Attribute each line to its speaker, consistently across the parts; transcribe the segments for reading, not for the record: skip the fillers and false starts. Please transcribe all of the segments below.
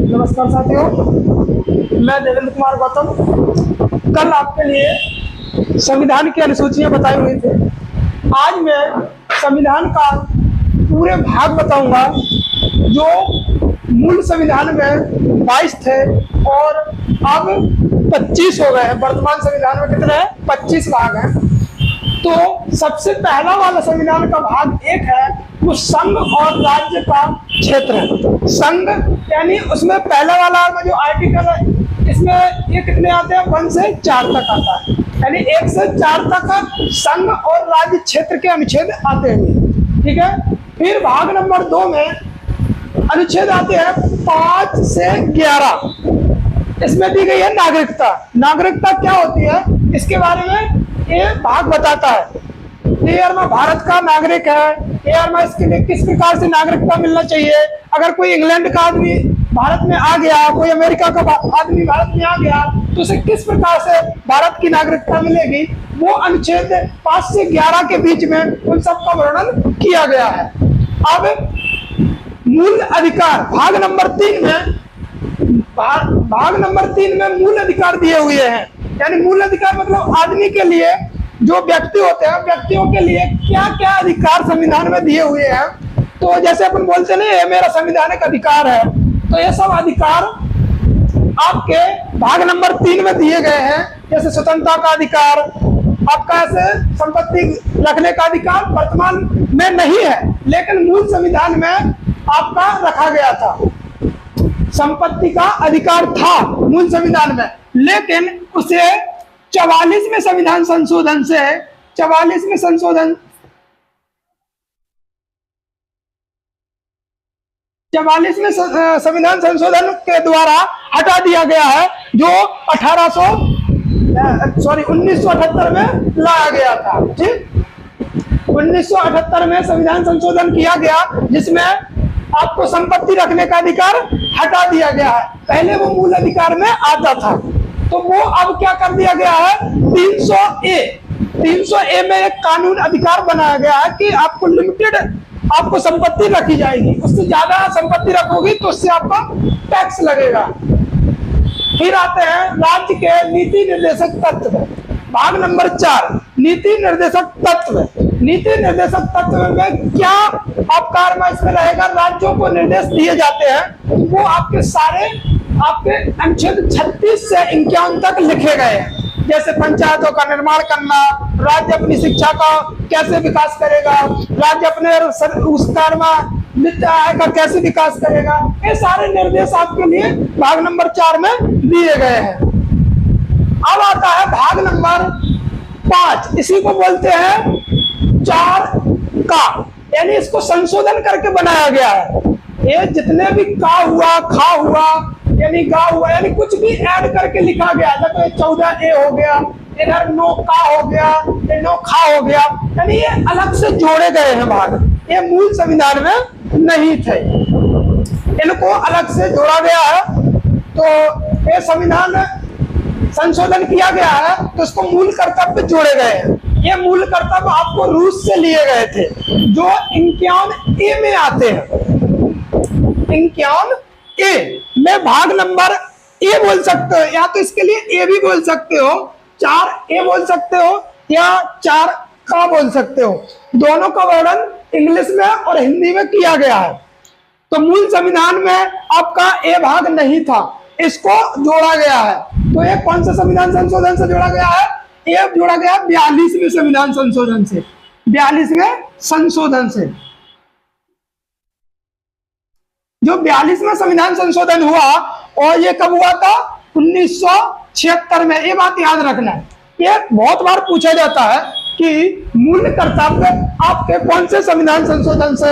Speaker 1: नमस्कार साथियों, मैं देवेंद्र कुमार गौतम। कल आपके लिए संविधान की अनुसूचियां बताई हुई थी। आज मैं संविधान का पूरे भाग बताऊंगा जो मूल संविधान में 22 थे और अब 25 हो गए हैं। वर्तमान संविधान में कितने हैं? 25 भाग हैं। तो सबसे पहला वाला संविधान का भाग 1 है, वो संघ और राज्य का क्षेत्र है। संघ यानी उसमें पहला वाला में जो आर्टिकल है, इसमें ये कितने आते हैं? 1 से 4 तक आता है, यानी 1 से 4 तक संघ और राज्य क्षेत्र के अनुच्छेद आते हैं। ठीक है। फिर भाग नंबर 2 में अनुच्छेद आते हैं 5 से 11। इसमें दी गई है नागरिकता। नागरिकता क्या होती है, इसके बारे में ये भाग बताता है। यार मैं भारत का नागरिक है, यार मैं इसके लिए किस प्रकार से नागरिकता मिलना चाहिए। अगर कोई इंग्लैंड का आदमी भारत में आ गया, कोई अमेरिका का आदमी भारत में आ गया, तो उसे किस प्रकार से भारत की नागरिकता मिलेगी, वो अनुच्छेद 5 से 11 के बीच में उन सब का वर्णन किया गया है। अब मूल अधिकार भाग नंबर 3 में मूल अधिकार दिए हुए हैं। यानी मूल अधिकार मतलब आदमी के लिए, जो व्यक्ति होते हैं, व्यक्तियों के लिए क्या क्या अधिकार संविधान में दिए हुए हैं। तो जैसे अपन बोलते हैं ये मेरा संवैधानिक अधिकार है, तो ये सब अधिकार आपके भाग नंबर 3 में दिए गए हैं। जैसे स्वतंत्रता का अधिकार, आपका ऐसे संपत्ति रखने का अधिकार वर्तमान में नहीं है, लेकिन मूल संविधान में आपका रखा गया था। संपत्ति का अधिकार था मूल संविधान में, लेकिन उसे 44वें संविधान संशोधन से 44वें संविधान संशोधन के द्वारा हटा दिया गया है, जो 1978 में लाया गया था। ठीक, 1978 में संविधान संशोधन किया गया, जिसमें आपको संपत्ति रखने का अधिकार हटा दिया गया है। पहले वो मूल अधिकार में आता था, तो वो अब क्या कर दिया गया है? 300A में एक कानून अधिकार बनाया गया है कि आपको लिमिटेड आपको संपत्ति रखी जाएगी, उससे ज्यादा संपत्ति रखोगी तो उससे आपका टैक्स लगेगा। फिर आते हैं राज्य के नीति निर्देशक तत्व। भाग नंबर 4 नीति निर्देशक तत्व। नीति निर्देशक तत्व में क्या आपका इसमें रहेगा? राज्यों को निर्देश दिए जाते हैं, वो आपके सारे आपके अनुच्छेद 36 से 51 तक लिखे गए हैं। जैसे पंचायतों का निर्माण करना, राज्य अपनी शिक्षा का कैसे विकास करेगा, राज्य अपने वित्त आय का कैसे विकास करेगा, ये सारे निर्देश आपके लिए भाग नंबर 4 में दिए गए हैं। अब आता है भाग नंबर 5, इसी को बोलते हैं 4 का, यानी इसको संशोधन करके बनाया गया है। ये जितने भी का हुआ, खा हुआ, यानी गा हुआ, यानी कुछ भी ऐड करके लिखा गया था। तो 14A हो गया, इधर 9 का हो गया, 9 खा हो गया, यानी ये अलग से जोड़े गए हैं भाग। ये मूल संविधान में नहीं थे, इनको अलग से जोड़ा गया है। तो ये संविधान संशोधन किया गया है, तो इसको मूल कर्तव्य जोड़े गए हैं। ये मूल कर्तव्य आपको रूस से लिए गए थे, जो 51A में आते हैं। 51A में भाग नंबर A बोल सकते हो, या तो इसके लिए A भी बोल सकते हो, 4A बोल सकते हो, या 4 का बोल सकते हो। दोनों का वर्णन इंग्लिश में और हिंदी में किया गया है। तो मूल संविधान में आपका A भाग नहीं था, इसको जोड़ा गया है। तो ये कौन सा संविधान संशोधन से जोड़ा गया है? ये जोड़ा गया 42वें संविधान संशोधन से। 42वें संशोधन से, जो 42वां संविधान संशोधन हुआ, और ये कब हुआ था? 1976 में। ये बात याद रखना है, ये बहुत बार पूछा जाता है कि मूल कर्तव्य आपके कौन से संविधान संशोधन से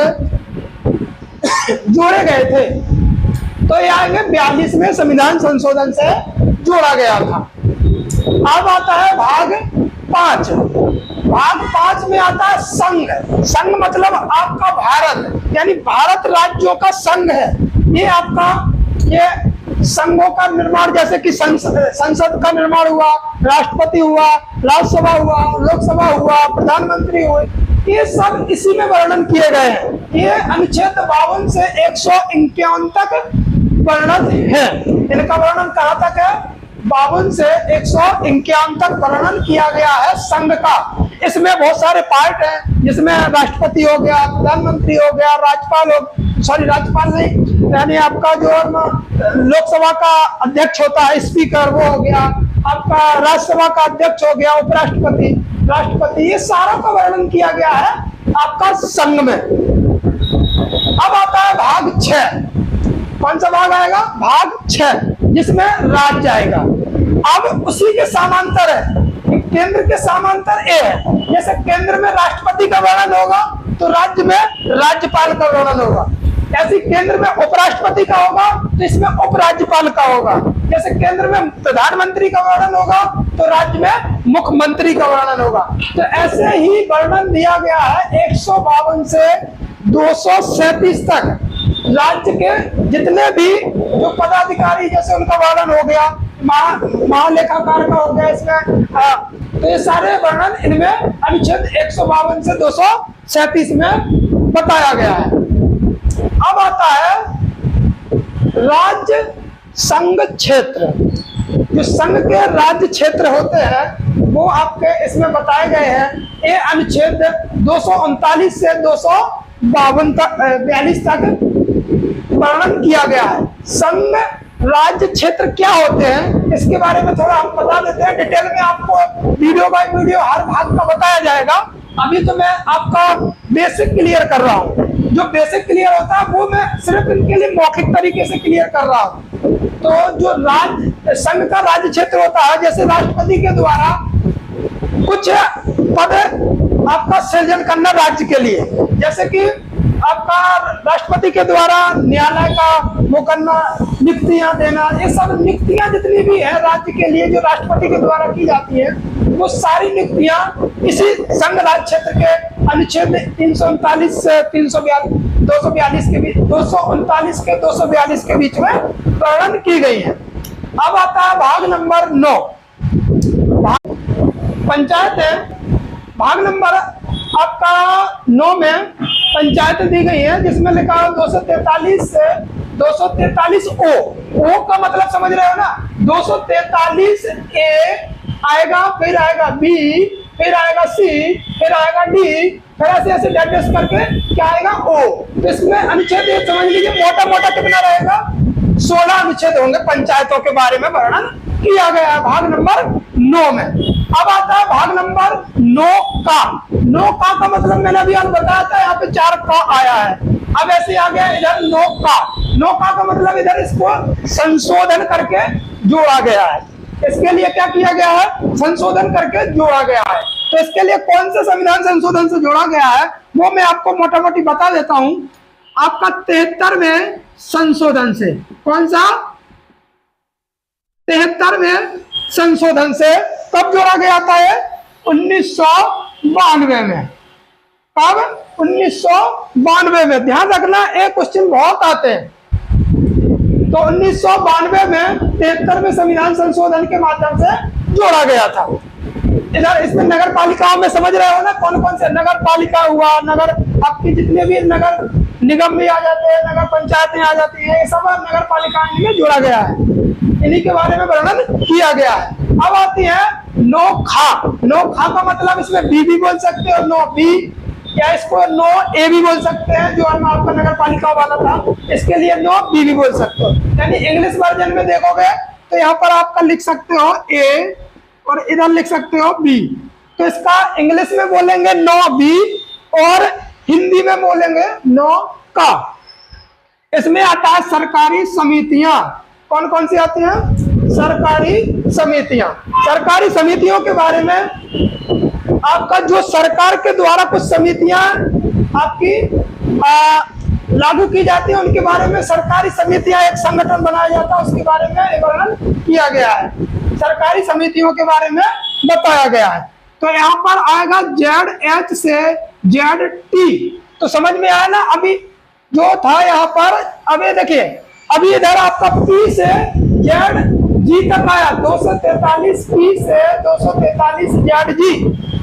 Speaker 1: जोड़े गए थे। तो ये आएंगे 42वें संविधान संशोधन से जोड़ा गया था। अब आता है भाग 5। भाग 5 में आता है संघ। संघ मतलब आपका भारत, यानी भारत राज्यों का संघ है। ये आपका ये संघों का निर्माण, जैसे कि संसद का निर्माण हुआ, राष्ट्रपति हुआ, राज्यसभा हुआ, लोकसभा हुआ, प्रधानमंत्री हुए, ये सब इसी में वर्णन किए गए हैं। ये अनुच्छेद 52 से 151 तक वर्णन है। इनका वर्णन कहाँ तक है? 52 से 151 तक वर्णन किया गया है संघ का। इसमें बहुत सारे पार्ट हैं, जिसमें राष्ट्रपति हो गया, प्रधानमंत्री हो गया, राज्यपाल नहीं, यानी आपका जो लोकसभा का अध्यक्ष होता है स्पीकर, वो हो गया, आपका राज्यसभा का अध्यक्ष हो गया, उपराष्ट्रपति, राष्ट्रपति, ये सारा का वर्णन किया गया है आपका संघ में। अब आता है भाग 6। कौन सा भाग आएगा? भाग 6, जिसमें राज्य आएगा। अब उसी के समांतर है, केंद्र के समांतर ए है। जैसे केंद्र में राष्ट्रपति का वर्णन होगा तो राज्य में राज्यपाल का वर्णन होगा। ऐसे केंद्र में उपराष्ट्रपति का होगा तो इसमें उपराज्यपाल का होगा। जैसे केंद्र में प्रधानमंत्री का वर्णन होगा तो राज्य में मुख्यमंत्री का वर्णन होगा। तो ऐसे ही वर्णन दिया गया है 152 से 237 तक। राज्य के जितने भी जो पदाधिकारी, जैसे उनका वर्णन हो गया, महालेखाकार का हो गया इसमें, तो ये सारे वर्णन इनमें अनुच्छेद 152 से 237 में बताया गया है। अब आता है राज्य संघ क्षेत्र। जो संघ के राज्य क्षेत्र होते हैं वो आपके इसमें बताए गए हैं। ये अनुच्छेद 239 से 242 तक वर्णन किया गया है। संघ राज्य क्षेत्र क्या होते हैं इसके बारे में थोड़ा हम बता देते हैं। डिटेल में आपको वीडियो बाय वीडियो हर भाग का बताया जाएगा। अभी तो मैं आपका बेसिक क्लियर कर रहा हूँ। जो बेसिक क्लियर होता है वो मैं सिर्फ इनके लिए मौखिक तरीके से क्लियर कर रहा हूँ। तो जो राज्य संघ का राज्य क्षेत्र होता है, जैसे राष्ट्रपति के द्वारा कुछ पद आपका सृजन करना राज्य के लिए, जैसे कि आपका राष्ट्रपति के द्वारा न्यायालय का वो करना, नियुक्तियां देना, ये सब नियुक्तियां जितनी भी है राज्य के लिए जो राष्ट्रपति के द्वारा की जाती है, वो सारी नियुक्तियां इसी संघ राज्य क्षेत्र के अनुच्छेद 339 से 242 के बीच, 239 के 242 के बीच में वर्णन की गई है। अब आता है भाग नंबर 9, पंचायत है। भाग नंबर आपका 9 में पंचायत दी गई है, जिसमें लिखा है 243 से 243 ओ का मतलब समझ रहे हो ना। 243 ए आएगा, फिर आएगा बी, फिर आएगा सी, फिर आएगा डी, फिर ऐसे ऐसे डैश करके क्या आएगा ओ। तो इसमें अनुच्छेद ये समझ लीजिए मोटा मोटा कितना रहेगा, 16 अनुच्छेद होंगे पंचायतों के बारे में वर्णन किया गया है भाग नंबर 9 में। अब आता है भाग नंबर 9 का। 9 का मतलब मैंने अभी आपको बताया था, यहाँ पे 4 का आया है। अब ऐसे आ गया इधर 9 का। 9 का मतलब इधर इसको संशोधन करके जोड़ा गया है। इसके लिए क्या किया गया है? संशोधन करके जोड़ा गया है। तो इसके लिए कौन सा संविधान संशोधन से जोड़ा गया है वो मैं आपको मोटा मोटी बता देता हूं। आपका 73वें संशोधन से। कौन सा? 73वें संशोधन से कब जोड़ा गया था? 1992 में। कब? 1992 में। ध्यान रखना, एक क्वेश्चन बहुत आते हैं। तो 1992 में 73वें संविधान संशोधन के माध्यम से जोड़ा गया था। इधर इसमें नगर पालिकाओं में समझ रहे हो ना, कौन कौन से नगर पालिका हुआ, नगर आपकी जितने भी नगर निगम भी आ जाते हैं, नगर पंचायतें आ जाती है, ये सब नगर पालिकाओं में जोड़ा गया है। इन्हीं के बारे में वर्णन किया गया है। अब आती है नोखा। नोखा का मतलब इसमें बी भी बोल सकते हो, नो बी, या इसको नो ए भी बोल सकते हैं, जो हम आपका नगर पालिका वाला था, इसके लिए नो बी भी बोल सकते हो। यानी इंग्लिश वर्जन में देखोगे तो यहाँ पर आपका लिख सकते हो ए और इधर लिख सकते हो बी। तो इसका इंग्लिश में बोलेंगे नो बी और हिंदी में बोलेंगे नो का। इसमें आता है सरकारी समितियां। कौन कौन सी आती हैं? सरकारी समितियां। सरकारी समितियों के बारे में आपका जो सरकार के द्वारा कुछ समितियां आपकी लागू की जाती है, उनके बारे में सरकारी समितियां, एक संगठन बनाया जाता है, उसके बारे में वर्णन किया गया है। सरकारी समितियों के बारे में बताया गया है। तो यहाँ पर आएगा ZH से ZT। तो समझ में आया ना? अभी जो था यहाँ पर, अभी देखिए, अभी इधर आपका P से ZG तक आया, 243 P से 243 ZG।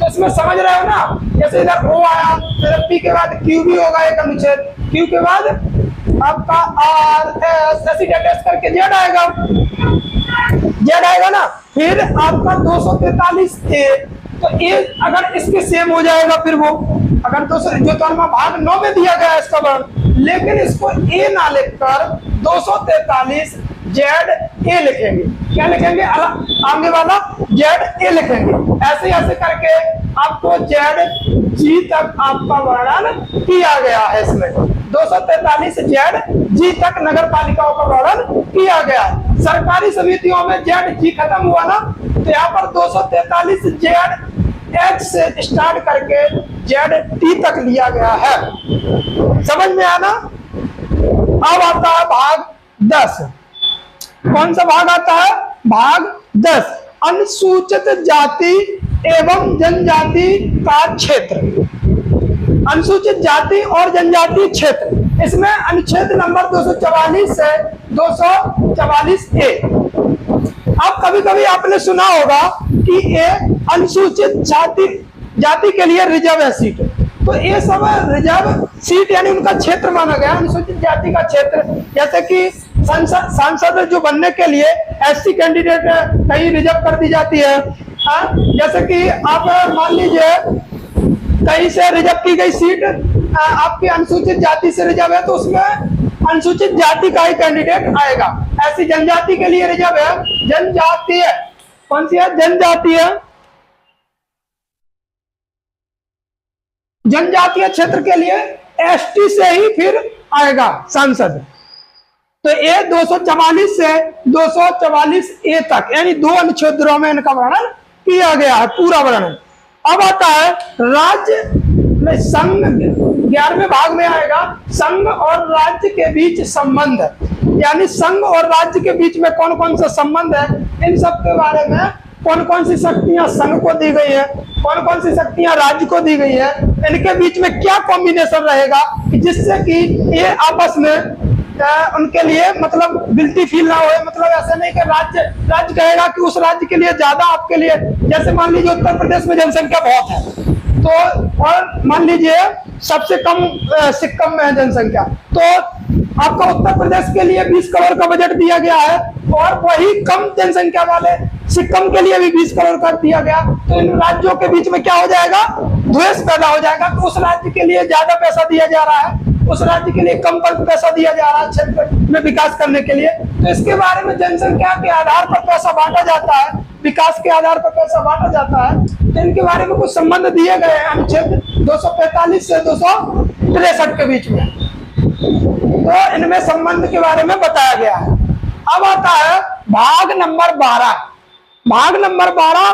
Speaker 1: तो इसमें समझ रहे हो ना, जैसे इधर O आया, फिर P के बाद Q भी होगा एक अनुच्छेद, Q के बाद आपका R S ऐसी डेटेस करके Z आएगा, Z आएगा ना। फिर आपका 243A, तो A अगर इसके सेम हो जाएगा, फिर वो अगर जो तो भाग 9 में दिया गया है इसका वर्ण, लेकिन इसको A ना लिखकर 243 ZA लिखेंगे। क्या लिखेंगे? आगे वाला ZA लिखेंगे। ऐसे करके आपको ZG तक आपका वर्णन किया गया है। इसमें 243 ZG तक नगर पालिकाओं का वर्णन किया गया है। सरकारी समितियों में ZG खत्म हुआ ना, तो यहाँ पर 243 ZH से स्टार्ट करके ZT तक लिया गया है। समझ में आया ना? अब आता है भाग 10। कौन सा भाग आता है? भाग 10, अनुसूचित जाति एवं जनजाति का क्षेत्र। अनुसूचित जाति और जनजाति क्षेत्र, इसमें अनुच्छेद नंबर 244 से 244A। अब कभी कभी आपने सुना होगा कि ये अनुसूचित जाति के लिए रिजर्व है सीट, तो ये सब रिजर्व सीट यानी उनका क्षेत्र माना गया, अनुसूचित जाति का क्षेत्र। जैसे कि सांसद जो बनने के लिए SC कैंडिडेट कहीं रिजर्व कर दी जाती है। जैसे कि आप मान लीजिए कहीं से रिजर्व की गई सीट आपकी अनुसूचित जाति से रिजर्व है, तो उसमें अनुसूचित जाति का ही कैंडिडेट आएगा। ऐसी जनजाति के लिए रिजर्व है, जनजातीय, कौन सी है? जनजातीय, जनजातीय क्षेत्र के लिए ST से ही फिर आएगा सांसद। तो ये 244 से 244A तक यानी 2 अनुच्छेदों में इनका वर्णन किया गया है, पूरा वर्णन। अब आता है राज्य में संघ, 11वें भाग में आएगा संघ और राज्य के बीच संबंध, यानी संघ और राज्य के बीच में कौन कौन सा संबंध है, इन सब के बारे में। कौन कौन सी शक्तियां संघ को दी गई है, कौन कौन सी शक्तियां राज्य को दी गई है, इनके बीच में क्या कॉम्बिनेशन रहेगा जिससे कि ये आपस में उनके लिए मतलब गिल्टी फील ना हो। मतलब ऐसा नहीं कि राज्य कहेगा कि उस राज्य के लिए ज्यादा आपके लिए, जैसे मान लीजिए उत्तर प्रदेश में जनसंख्या बहुत है, तो और मान लीजिए सबसे कम सिक्किम में है जनसंख्या, तो आपका उत्तर प्रदेश के लिए 20 करोड़ का बजट दिया गया है, और वही कम जनसंख्या वाले सिक्किम के लिए भी 20 करोड़ का दिया गया, तो इन राज्यों के बीच में क्या हो जाएगा? द्वेष पैदा हो जाएगा। तो उस राज्य के लिए ज्यादा पैसा दिया जा रहा है, उस राज्य के लिए कम पैसा दिया जा रहा है क्षेत्र में विकास करने के लिए। तो इसके बारे में जनसंख्या के आधार पर पैसा बांटा जाता है, विकास के आधार पर पैसा बांटा जाता है। तो इनके बारे में कुछ संबंध दिए गए हैं अनुच्छेद 245 से 263 के बीच में, तो इनमें संबंध के बारे में बताया गया है। अब आता है भाग नंबर 12। भाग नंबर 12,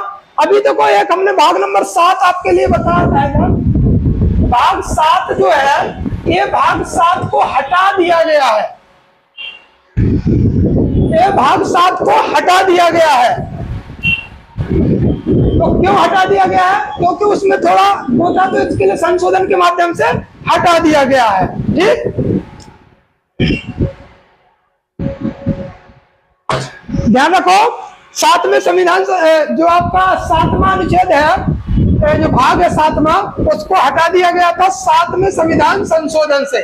Speaker 1: अभी तो कोई एक हमने भाग नंबर 7 आपके लिए बताया था। भाग 7 जो है, ये भाग 7 को हटा दिया गया है, ये भाग 7 को हटा दिया गया है। तो क्यों हटा दिया गया है? क्योंकि उसमें थोड़ा होता, तो इसके लिए संशोधन के माध्यम से हटा दिया गया है। ठीक, ध्यान रखो। 7वें संविधान जो आपका 7वां अनुच्छेद है, जो भाग है 7वां, उसको हटा दिया गया था 7वें संविधान संशोधन से।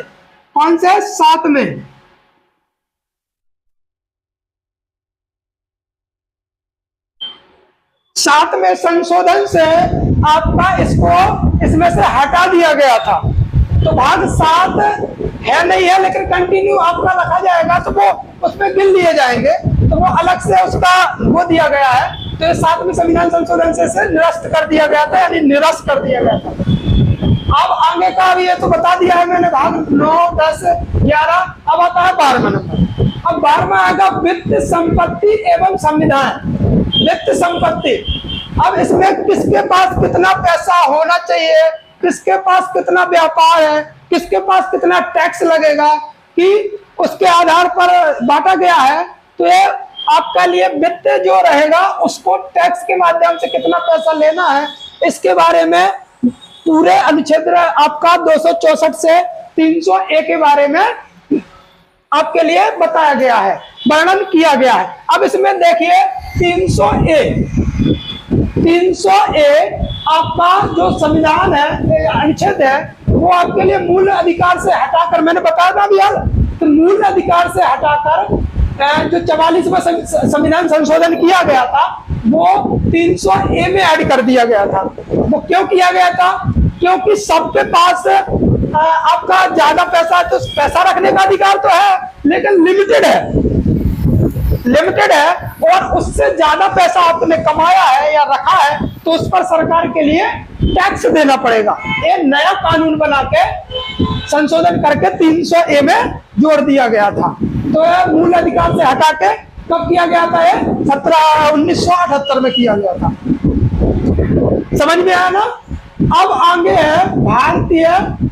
Speaker 1: कौन से? 7वें। 7वें संशोधन से आपका इसको इसमें से हटा दिया गया था। तो भाग 7 है नहीं है, लेकिन कंटिन्यू आपका रखा जाएगा, तो वो उसमें गिन लिए जाएंगे, तो वो अलग से उसका वो दिया गया है। तो 7वें संविधान संशोधन से निरस्त कर दिया गया था, यानी निरस्त कर दिया गया था। अब आगे का भी ये तो बता दिया है मैंने, भाग 9, 10, 11। अब आता है 12वां नंबर। अब 12वां आएगा वित्त संपत्ति एवं संविधान। वित्त संपत्ति, अब इसमें किसके पास कितना पैसा होना चाहिए, किसके पास कितना व्यापार है, किसके पास कितना टैक्स लगेगा, कि उसके आधार पर बांटा गया है। तो ये आपका लिए वित्त जो रहेगा, उसको टैक्स के माध्यम से कितना पैसा लेना है, इसके बारे में पूरे अनुच्छेद आपका 264 से 300A के बारे में आपके लिए बताया गया है, वर्णन किया गया है। अब इसमें देखिए 300A आपका जो संविधान है, अनुच्छेद है, वो आपके लिए मूल अधिकार से हटाकर, मैंने बताया था अभी यार, तो मूल अधिकार से हटाकर जो 44वां संविधान संशोधन किया गया था वो 300A में ऐड कर दिया गया था। वो क्यों किया गया था? क्योंकि सबके पास आपका ज्यादा पैसा है, तो पैसा रखने का अधिकार तो है, लेकिन लिमिटेड है, और उससे ज्यादा पैसा आपने कमाया है या रखा है तो उस पर सरकार के लिए टैक्स देना पड़ेगा। ये नया कानून बना के संशोधन करके 300A में जोड़ दिया गया था। तो यह मूल अधिकार से हटा के कब किया गया था? ये 1978 में किया गया था। समझ में आया ना? अब आगे है भारतीय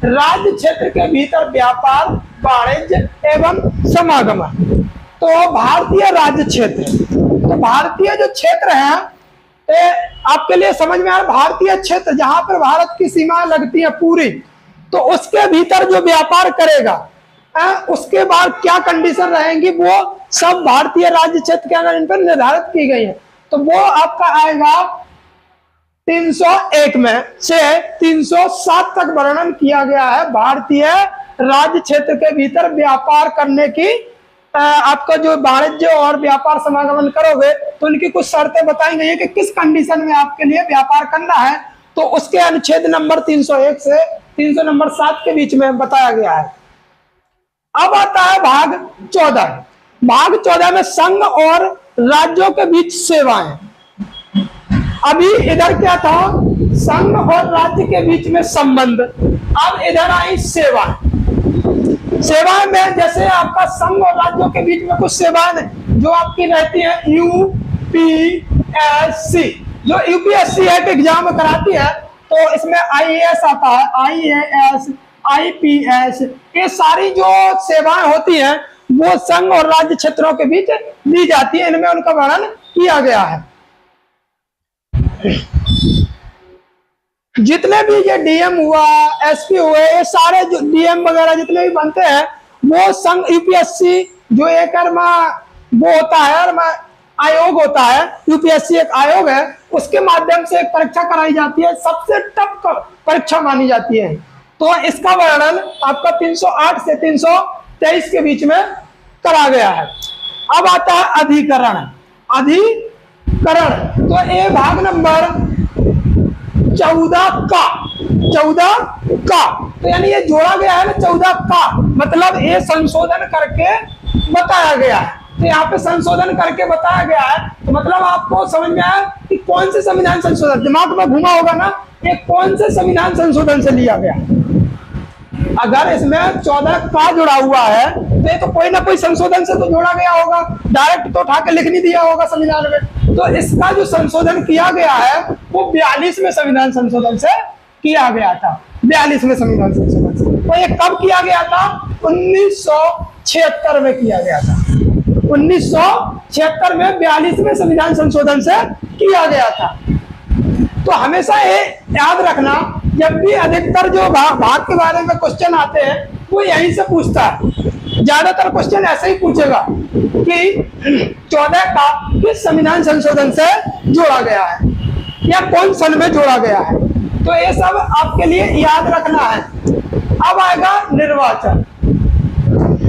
Speaker 1: राज्य क्षेत्र के भीतर व्यापार, वाणिज्य एवं समागमन। तो भारतीय राज्य क्षेत्र, तो भारतीय जो क्षेत्र है आपके लिए समझ में आ रहा, भारतीय क्षेत्र जहां पर भारत की सीमाएं लगती है पूरी, तो उसके भीतर जो व्यापार करेगा उसके बाद क्या कंडीशन रहेंगी वो सब भारतीय राज्य क्षेत्र के अंदर इन पर निर्धारित की गई है। तो वो आपका आएगा 301 में से 307 तक वर्णन किया गया है भारतीय राज्य क्षेत्र के भीतर व्यापार करने की। आपका जो वाणिज्य और व्यापार समागमन करोगे तो उनकी कुछ शर्तें बताई गई है कि किस कंडीशन में आपके लिए व्यापार करना है, तो उसके अनुच्छेद नंबर 301 से 300 नंबर 7 के बीच में बताया गया है। अब आता है भाग 14। भाग 14 में संघ और राज्यों के बीच सेवाएं। अभी इधर क्या था? संघ और राज्य के बीच में संबंध। अब इधर आई सेवाएं। सेवाएं में जैसे आपका संघ और राज्यों के बीच में कुछ सेवाएं जो आपकी रहती है, यूपीएससी, जो यूपीएससी एक एग्जाम कराती है, तो इसमें आईएएस आता है, आईएएस, आईपीएस, ये सारी जो सेवाएं होती हैं वो संघ और राज्य क्षेत्रों के बीच दी जाती है। इनमें उनका वर्णन किया गया है। जितने भी ये डीएम हुआ, एसपी हुए, ये सारे जो डीएम वगैरह जितने भी बनते हैं वो संघ यूपीएससी जो एक वो होता है, आयोग होता है, यूपीएससी एक आयोग है, उसके माध्यम से एक परीक्षा कराई जाती है, सबसे टफ परीक्षा मानी जाती है। तो इसका वर्णन आपका 308 से 323 के बीच में करा गया है। अब आता है अधिकरण। तो ये भाग नंबर 14 का, तो यानी ये जोड़ा गया है ना 14 का, मतलब ये संशोधन करके बताया गया है। तो यहाँ पे संशोधन करके बताया गया है, तो मतलब आपको समझ में आया कि कौन से संविधान संशोधन, दिमाग में घुमा होगा ना, ये कौन से संविधान संशोधन से लिया गया। अगर इसमें 14 का जुड़ा हुआ है तो ये तो कोई ना कोई संशोधन से तो जोड़ा गया होगा, डायरेक्ट तो उठा के लिख नहीं दिया होगा संविधान में। तो इसका जो संशोधन किया गया है वो 42वें संविधान संशोधन से किया गया था। 42वें संविधान संशोधन से। तो ये कब किया गया था? 1976 में किया गया था। 1976 में 42वें संविधान संशोधन से किया गया था। तो हमेशा ये याद रखना, जब भी अधिकतर जो भाग के बारे में क्वेश्चन आते हैं वो यहीं से पूछता है। ज्यादातर क्वेश्चन ऐसे ही पूछेगा कि 14 का किस संविधान संशोधन से जोड़ा गया है या कौन सन में जोड़ा गया है। तो ये सब आपके लिए याद रखना है। अब आएगा निर्वाचन।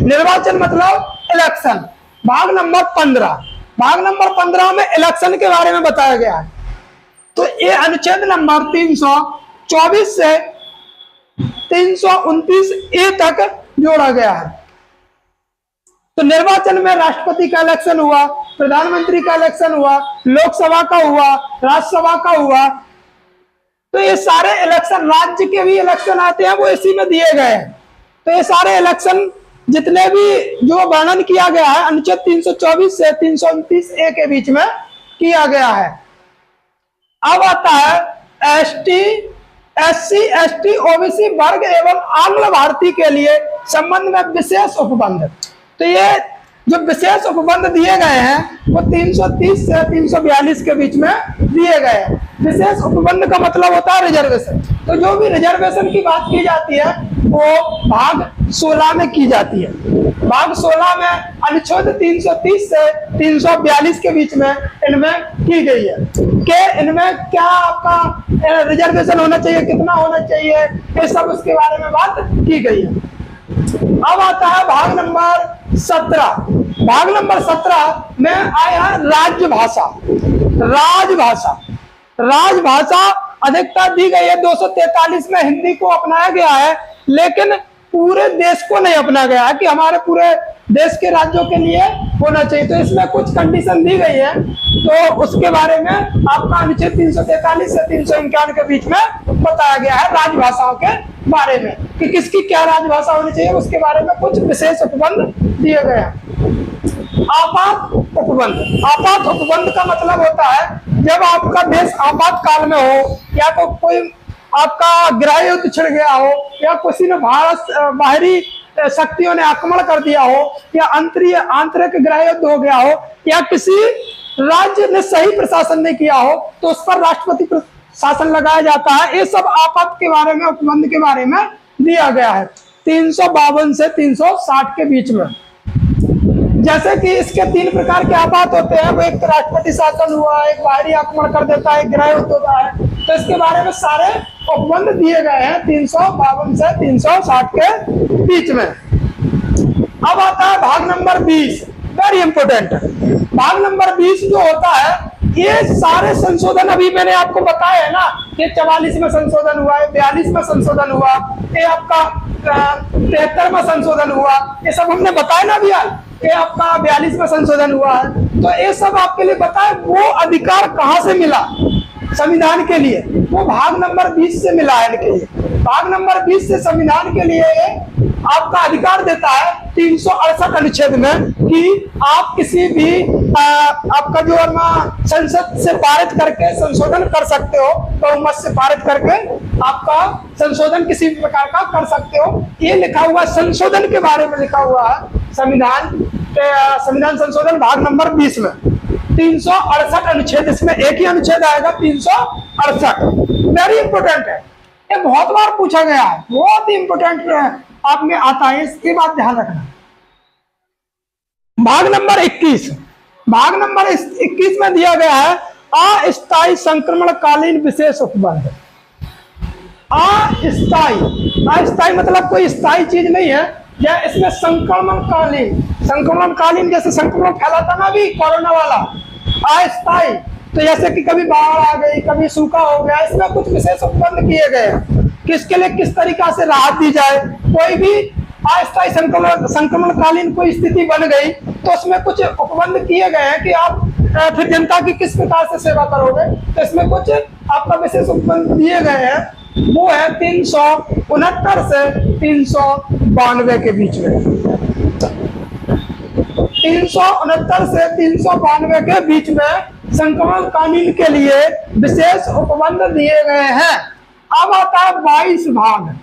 Speaker 1: निर्वाचन मतलब इलेक्शन। भाग नंबर 15। भाग नंबर 15 में इलेक्शन के बारे में बताया गया है। तो ये अनुच्छेद नंबर 324 से 329A तक जोड़ा गया है। तो निर्वाचन में राष्ट्रपति का इलेक्शन हुआ, प्रधानमंत्री का इलेक्शन हुआ, लोकसभा का हुआ, राज्यसभा का हुआ। तो ये सारे इलेक्शन, राज्य के भी इलेक्शन आते हैं वो इसी में दिए गए हैं। तो ये सारे इलेक्शन जितने भी जो वर्णन किया गया है अनुच्छेद 324 से 329A के बीच में किया गया है। अब आता है एसटी, एससी, एसटी, ओबीसी वर्ग एवं आंग्ल भारतीय के लिए संबंध में विशेष उपबंध। तो ये जो विशेष उपबंध दिए गए हैं वो 330 से 342 के बीच में दिए गए हैं। विशेष उपबंध का मतलब होता है रिजर्वेशन। तो जो भी रिजर्वेशन की बात की जाती है वो भाग 16 में की जाती है। भाग 16 में अनुच्छेद 330 से 342 के बीच में इनमें की गई है कि इनमें क्या आपका रिजर्वेशन होना चाहिए, कितना होना चाहिए, ये सब उसके बारे में बात की गई है। अब आता है भाग नंबर 17। भाग नंबर 17 में आया राजभाषा। राजभाषा राजभाषा अधिकता दी गई है 243 में हिंदी को अपनाया गया है, लेकिन पूरे देश को नहीं अपनाया गया है कि हमारे पूरे देश के राज्यों के लिए होना चाहिए। तो इसमें कुछ कंडीशन दी गई है, तो उसके बारे में आपका अनुच्छेद 343 से 351 के बीच में बताया गया है राजभाषाओं के बारे में कि किसकी क्या राजभाषा होनी चाहिए। उसके बारे में कुछ विशेष उपबंध दिए गए हैं। आपात उपबंध। आपात उपबंध का मतलब होता है जब आपका देश आपातकाल में हो, या तो कोई आपका गृह युद्ध छिड़ गया हो, या किसी ने बाहरी शक्तियों ने आक्रमण कर दिया हो, या आंतरिक गृह युद्ध हो गया हो, या किसी राज्य ने सही प्रशासन नहीं किया हो, तो उस पर राष्ट्रपति शासन लगाया जाता है। ये सब आपात के बारे में, उपबंध के बारे में दिया गया है 352 से 360 के बीच में। जैसे कि इसके 3 प्रकार के आपात होते हैं, वो एक तो राष्ट्रपति शासन हुआ, एक बाहरी आक्रमण कर देता है, एक गृह युद्ध होता है। तो इसके बारे में सारे उपबंध दिए गए हैं 352 से 360 के बीच में। अब आता है भाग नंबर 20, वेरी इंपोर्टेंट। भाग नंबर 20 जो होता है, ये सारे संशोधन अभी मैंने आपको बताया है ना, ये 44 में संशोधन हुआ है, 42 में संशोधन हुआ, ये आपका 73 में संशोधन हुआ, ये सब हमने बताया ना भैया, ये आपका 42 में संशोधन हुआ है। तो ये सब आपके लिए बताए वो अधिकार कहाँ से मिला संविधान के लिए, वो भाग नंबर 20 से मिला है इनके लिए। भाग नंबर 20 से संविधान के लिए आपका अधिकार देता है 368 अनुच्छेद में कि आप किसी भी आपका जो संसद से पारित करके संशोधन कर सकते हो, बहुमत से पारित करके आपका संशोधन किसी भी प्रकार का कर सकते हो। ये लिखा हुआ संशोधन के बारे में लिखा हुआ है संविधान संशोधन भाग नंबर 20 में 368 अनुच्छेद, इसमें एक ही अनुच्छेद आएगा 368। वेरी इंपोर्टेंट है, ये बहुत बार पूछा गया है, बहुत ही इंपोर्टेंट आप में आता है, इसकी बात ध्यान रखना। भाग नंबर 21। भाग नंबर 21 में दिया गया है अस्थायी संक्रमणकालीन विशेष उपबंध। अस्थायी मतलब कोई स्थायी चीज नहीं है, या इसमें संक्रमणकालीन जैसे संक्रमण फैला था ना अभी कोरोना वाला, अस्थायी। तो जैसे कि कभी बाढ़ आ गई, कभी सूखा हो गया, इसमें कुछ विशेष उपबंध किए गए हैं किसके लिए किस तरीका से राहत दी जाए। कोई भी अस्थायी संक्रमणकालीन कोई स्थिति बन गई तो उसमें कुछ उपबंध किए गए हैं कि आप फिर जनता की किस प्रकार से सेवा करोगे। तो इसमें कुछ आपका विशेष उपबंध दिए गए हैं, वो है 369 से 392 के बीच में। 369 से 392 के बीच में संक्रमण कालीन के लिए विशेष उपबंध दिए गए हैं। अब आता है 22 भाग।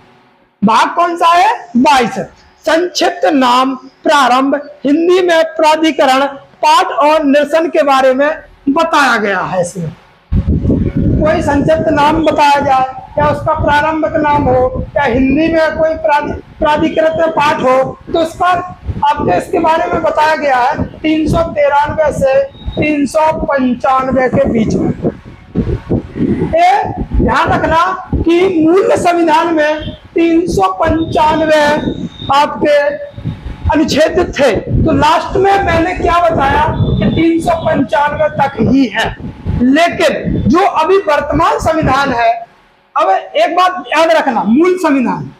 Speaker 1: भाग कौन सा है? 22। संक्षिप्त नाम, प्रारंभ, हिंदी में प्राधिकरण, पाठ और निरसन के बारे में बताया गया है। इसमें कोई संक्षिप्त नाम बताया जाए, या उसका प्रारंभिक नाम हो, या हिंदी में कोई प्राधिकृत पाठ हो, तो उस पर आपके इसके बारे में बताया गया है 393 से 395 के बीच में। ये ध्यान रखना कि मूल संविधान में 395 आपके अनुच्छेद थे, तो लास्ट में मैंने क्या बताया कि 395 तक ही है। लेकिन जो अभी वर्तमान संविधान है, अब एक बात याद रखना, मूल संविधान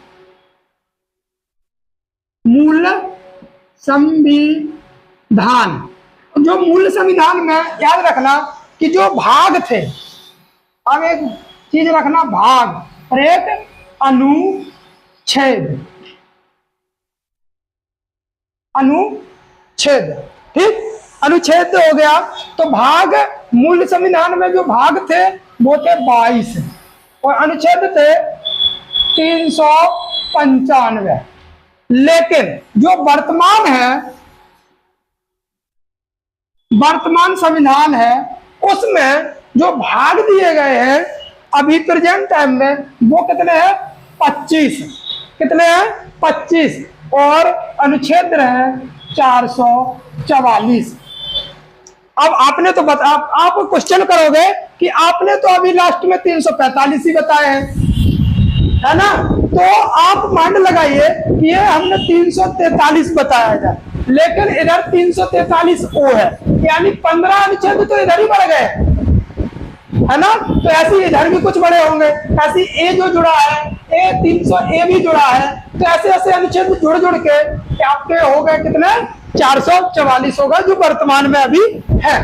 Speaker 1: जो मूल संविधान में याद रखना कि जो भाग थे, अब एक चीज रखना, भाग और एक अनुच्छेद। ठीक, अनुच्छेद हो गया। तो भाग मूल संविधान में जो भाग थे वो थे 22 और अनुच्छेद थे 395। लेकिन जो वर्तमान संविधान है उसमें जो भाग दिए गए हैं अभी प्रेजेंट टाइम में वो कितने हैं? 25। कितने हैं? 25। और अनुच्छेद है 444। अब आपने तो आप क्वेश्चन करोगे कि आपने तो अभी लास्ट में 345 ही बताए हैं, है ना? तो आप माइंड लगाइए कि ये हमने 343 बताया है, लेकिन इधर 343 ओ है, यानी 15 अनुच्छेद तो इधर ही बढ़ गए, है ना? तो ऐसे इधर भी कुछ बड़े होंगे, ऐसे ए जो जुड़ा है, ए 300 ए भी जुड़ा है, तो ऐसे ऐसे अनुच्छेद जुड़ जुड़ के आपके हो गए कितने? 444 होगा, जो वर्तमान में अभी है।